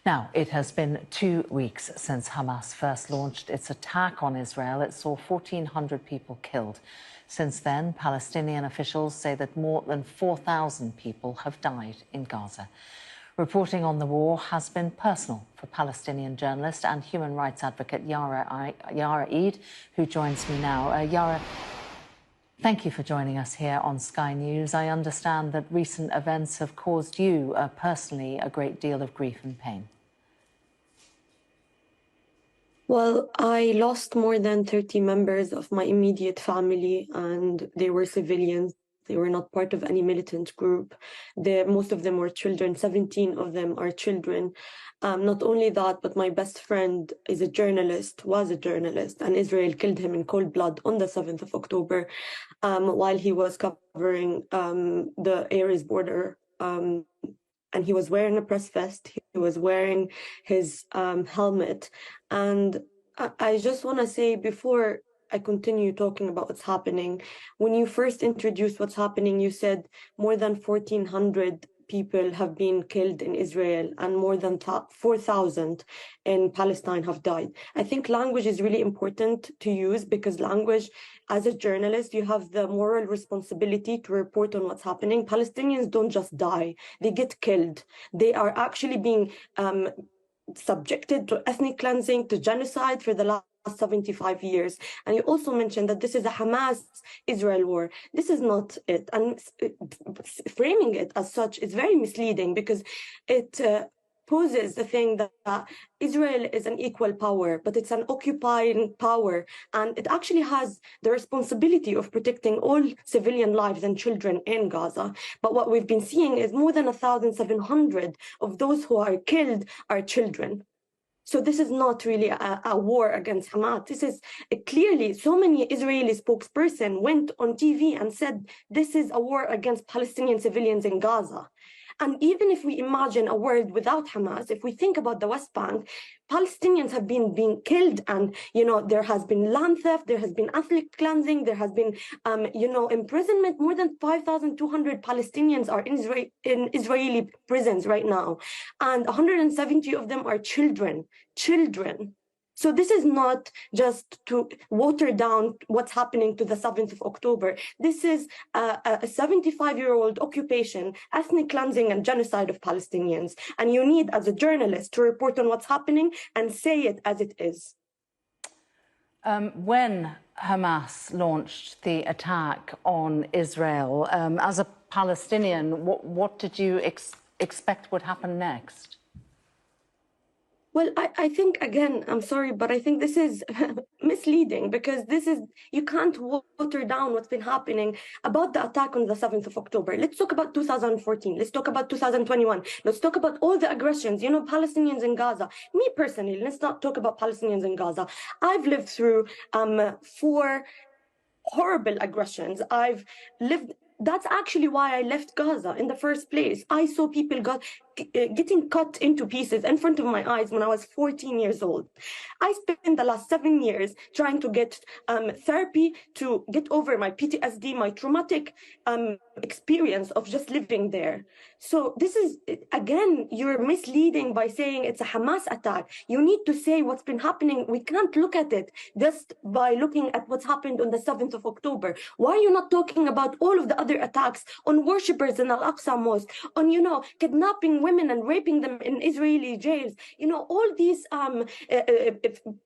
Now, it has been 2 weeks since Hamas first launched its attack on Israel. It saw 1,400 people killed. Since then, Palestinian officials say that more than 4,000 people have died in Gaza. Reporting on the war has been personal for Palestinian journalist and human rights advocate Yara Eid, who joins me now. Yara, thank you for joining us here on Sky News. I understand that recent events have caused you personally a great deal of grief and pain. Well, I lost more than 30 members of my immediate family, and they were civilians. They were not part of any militant group. Most of them were children. 17 of them are children. Not only that, but my best friend was a journalist, and Israel killed him in cold blood on the 7th of October while he was covering the Aries border. And he was wearing a press vest. He was wearing his helmet. And I just want to say, before I continue talking about what's happening, when you first introduced what's happening, you said more than 1,400 people have been killed in Israel and more than 4,000 in Palestine have died. I think language is really important to use, because language, as a journalist, you have the moral responsibility to report on what's happening. Palestinians don't just die, they get killed. They are actually being subjected to ethnic cleansing, to genocide for the last 75 years. And you also mentioned that this is a Hamas-Israel war. This is not it. And framing it as such is very misleading, because it poses the thing that Israel is an equal power, but it's an occupying power, and it actually has the responsibility of protecting all civilian lives and children in Gaza. But what we've been seeing is more than 1,700 of those who are killed are children. So this is not really a war against Hamas. This is clearly, so many Israeli spokesperson went on TV and said this is a war against Palestinian civilians in Gaza. And even if we imagine a world without Hamas, if we think about the West Bank, Palestinians have been being killed, and there has been land theft, there has been ethnic cleansing, there has been imprisonment. More than 5,200 Palestinians are in Israeli prisons right now, and 170 of them are children. So this is not just to water down what's happening to the 7th of October. This is a 75-year-old occupation, ethnic cleansing and genocide of Palestinians. And you need, as a journalist, to report on what's happening and say it as it is. When Hamas launched the attack on Israel, as a Palestinian, what did you expect would happen next? Well, I think, again, I'm sorry, but I think this is misleading, because you can't water down what's been happening about the attack on the 7th of October. Let's talk about 2014. Let's talk about 2021. Let's talk about all the aggressions, Palestinians in Gaza. Me personally, let's not talk about Palestinians in Gaza. I've lived through 4 horrible aggressions. That's actually why I left Gaza in the first place. I saw people getting cut into pieces in front of my eyes when I was 14 years old. I spent the last 7 years trying to get therapy to get over my PTSD, my traumatic experience of just living there. So this is, again, you're misleading by saying it's a Hamas attack. You need to say what's been happening. We can't look at it just by looking at what's happened on the 7th of October. Why are you not talking about all of the other attacks on worshippers in Al-Aqsa Mosque, on, kidnapping women and raping them in Israeli jails, all these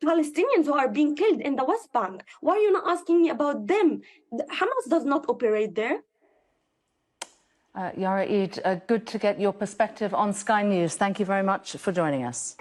Palestinians who are being killed in the West Bank? Why are you not asking me about them? Hamas does not operate there. Yara Eid, good to get your perspective on Sky News. Thank you very much for joining us.